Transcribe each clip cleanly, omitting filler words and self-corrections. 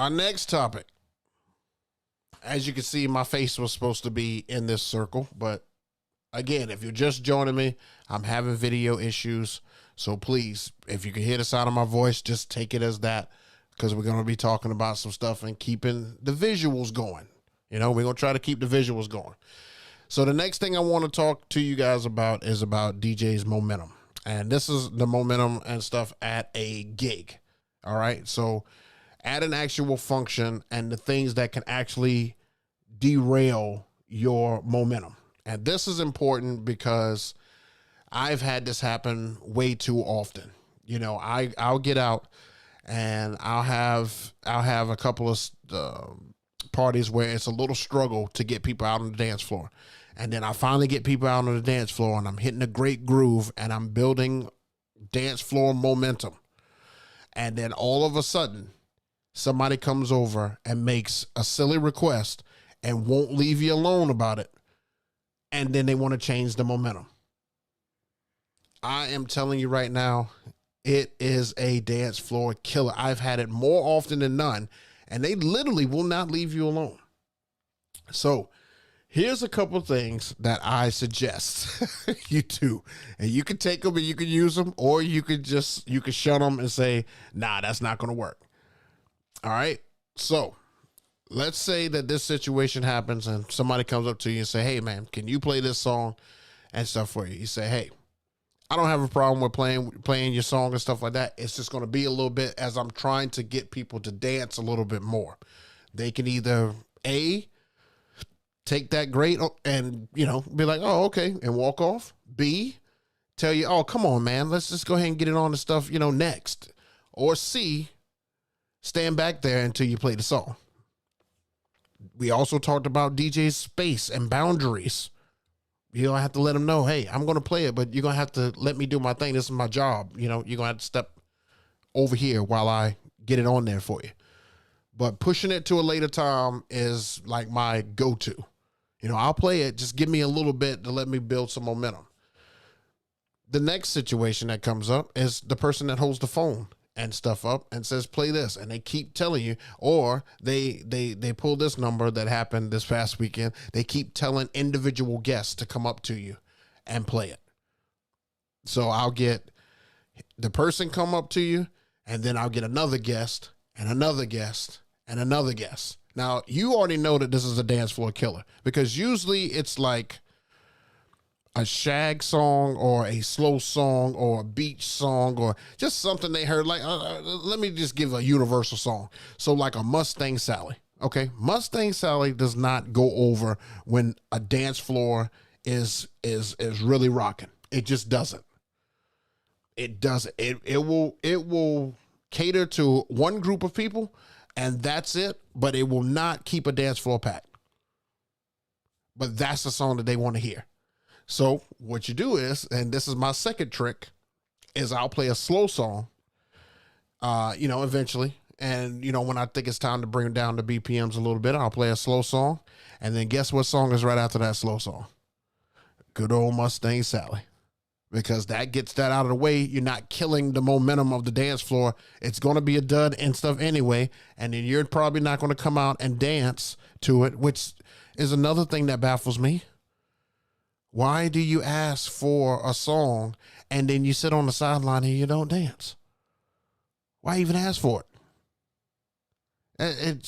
Our next topic. As you can see, my face was supposed to be in this circle, but again, if you're just joining me, I'm having video issues. So please, if you can hear the sound of my voice, just take it as that, because we're going to be talking about some stuff and keeping the visuals going. You know, we're going to try to keep the visuals going. So the next thing I want to talk to you guys about is about DJ's momentum. And this is the momentum and stuff at a gig. All right. So at an actual function and the things that can actually derail your momentum. And this is important because I've had this happen way too often. You know, I'll get out and I'll have a couple of parties where it's a little struggle to get people out on the dance floor. And then I finally get people out on the dance floor and I'm hitting a great groove and I'm building dance floor momentum. And then all of a sudden, somebody comes over and makes a silly request and won't leave you alone about it. And then they want to change the momentum. I am telling you right now, it is a dance floor killer. I've had it more often than none, and they literally will not leave you alone. So here's a couple things that I suggest you do. And you can take them and you can use them, or you could shut them and say, nah, that's not going to work. All right. So let's say that this situation happens and somebody comes up to you and say, hey man, can you play this song and stuff for you? You say, hey, I don't have a problem with playing your song and stuff like that. It's just going to be a little bit as I'm trying to get people to dance a little bit more. They can either A, take that great and, you know, be like, oh, okay, and walk off. B, tell you, oh, come on, man, let's just go ahead and get it on the stuff, you know, next. Or C, stand back there until you play the song. We also talked about DJ's space and boundaries. You don't have to let them know, hey, I'm going to play it, but you're going to have to let me do my thing. This is my job. You know, you're going to have to step over here while I get it on there for you. But pushing it to a later time is like my go-to. You know, I'll play it. Just give me a little bit to let me build some momentum. The next situation that comes up is the person that holds the phone and stuff up and says, play this. And they keep telling you, or they pull this number that happened this past weekend. They keep telling individual guests to come up to you and play it. So I'll get the person come up to you, and then I'll get another guest and another guest and another guest. Now, you already know that this is a dance floor killer, because usually it's like a shag song or a slow song or a beach song or just something they heard. Like, let me just give a universal song. So like a Mustang Sally. Okay. Mustang Sally does not go over when a dance floor is really rocking. It just doesn't. It doesn't. It will cater to one group of people and that's it, but it will not keep a dance floor packed. But that's the song that they want to hear. So what you do is, and this is my second trick, is I'll play a slow song, you know, eventually. And, you know, when I think it's time to bring down the BPMs a little bit, I'll play a slow song. And then guess what song is right after that slow song? Good old Mustang Sally. Because that gets that out of the way. You're not killing the momentum of the dance floor. It's going to be a dud and stuff anyway. And then you're probably not going to come out and dance to it, which is another thing that baffles me. Why do you ask for a song and then you sit on the sideline and you don't dance? Why even ask for it?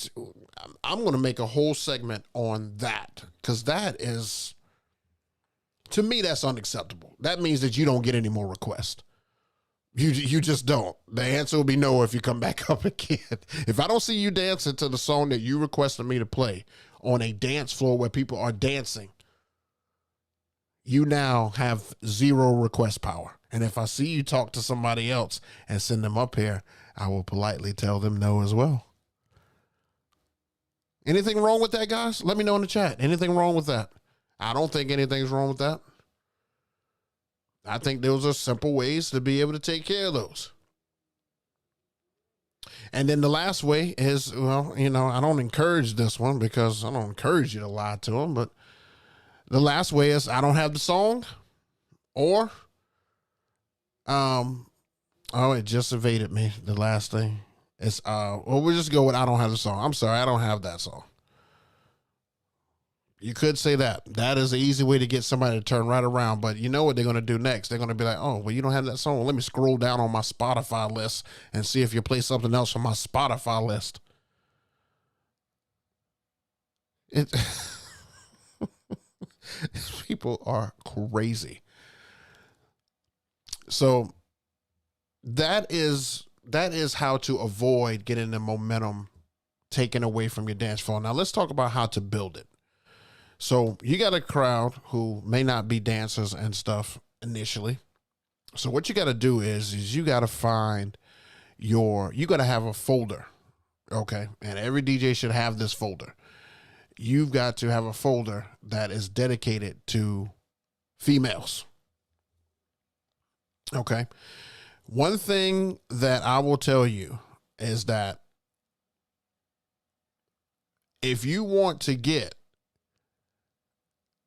I'm going to make a whole segment on that, because that is, to me, that's unacceptable. That means that you don't get any more requests. You just don't. The answer will be no if you come back up again. If I don't see you dancing to the song that you requested me to play on a dance floor where people are dancing, you now have zero request power. And if I see you talk to somebody else and send them up here, I will politely tell them no as well. Anything wrong with that, guys? Let me know in the chat. Anything wrong with that? I don't think anything's wrong with that. I think those are simple ways to be able to take care of those. And then the last way is, well, you know, I don't encourage this one because I don't encourage you to lie to them, but the last way is I don't have the song, or, oh, it just evaded me. The last thing It's well, we'll just go with I don't have the song. I'm sorry, I don't have that song. You could say that. That is an easy way to get somebody to turn right around. But you know what they're going to do next? They're going to be like, oh, well, you don't have that song. Well, let me scroll down on my Spotify list and see if you play something else from my Spotify list. People are crazy. So that is how to avoid getting the momentum taken away from your dance floor. Now let's talk about how to build it. So you got a crowd who may not be dancers and stuff initially. So what you got to do is you got to find you got to have a folder. Okay. And every DJ should have this folder. You've got to have a folder that is dedicated to females. Okay. One thing that I will tell you is that if you want to get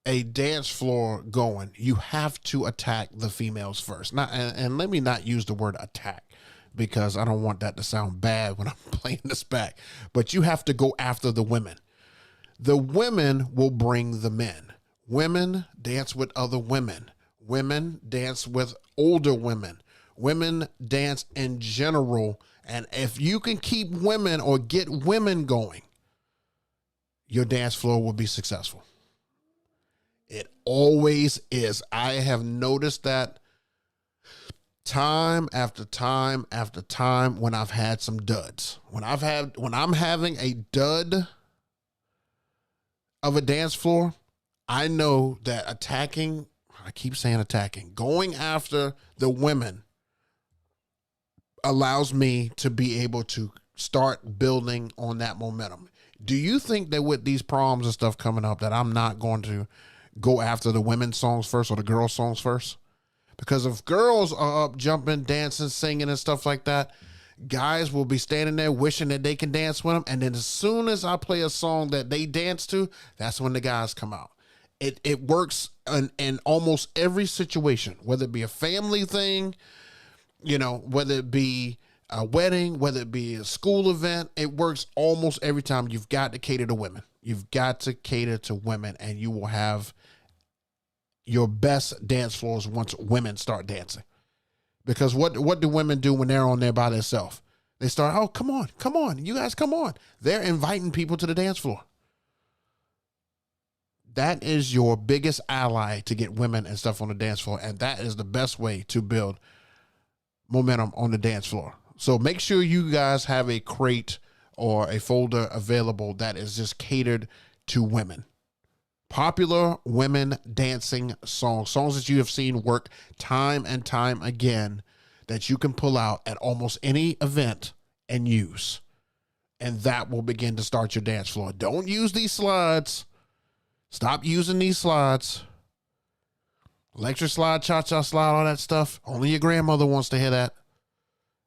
a dance floor going, you have to attack the females first. Not, and let me not use the word attack because I don't want that to sound bad when I'm playing this back, but you have to go after the women. The women will bring the men. Women dance with other women. Women dance with older women. Women dance in general. And if you can keep women or get women going, your dance floor will be successful. It always is. I have noticed that time after time after time when I've had some duds. When I'm having a dud of a dance floor, I know that attacking, I keep saying attacking, going after the women allows me to be able to start building on that momentum. Do you think that with these proms and stuff coming up that I'm not going to go after the women's songs first or the girls' songs first? Because if girls are up jumping, dancing, singing and stuff like that, guys will be standing there wishing that they can dance with them. And then as soon as I play a song that they dance to, that's when the guys come out. It works in almost every situation, whether it be a family thing, you know, whether it be a wedding, whether it be a school event, it works almost every time. You've got to cater to women. You've got to cater to women, and you will have your best dance floors once women start dancing. Because what do women do when they're on there by themselves? They start, oh, come on, you guys come on. They're inviting people to the dance floor. That is your biggest ally to get women and stuff on the dance floor, and that is the best way to build momentum on the dance floor. So make sure you guys have a crate or a folder available that is just catered to women. Popular women dancing songs that you have seen work time and time again that you can pull out at almost any event and use. And that will begin to start your dance floor. Don't use these slides. Stop using these slides. Electric slide, cha-cha slide, all that stuff. Only your grandmother wants to hear that.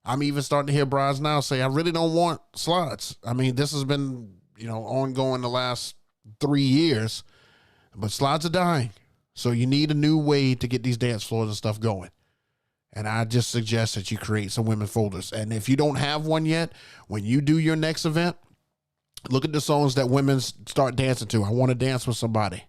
I'm even starting to hear brides now say, I really don't want slides. I mean, this has been, ongoing the last 3 years, but slides are dying. So you need a new way to get these dance floors and stuff going. And I just suggest that you create some women folders. And if you don't have one yet, when you do your next event, look at the songs that women start dancing to. I want to dance with somebody.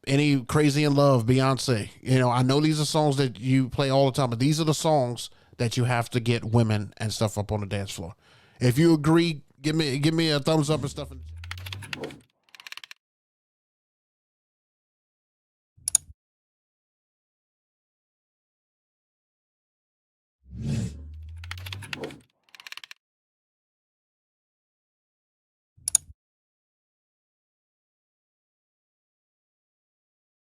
Any Crazy in Love, Beyonce. I know these are songs that you play all the time, but these are the songs that you have to get women and stuff up on the dance floor. If you agree, give me a thumbs up and stuff.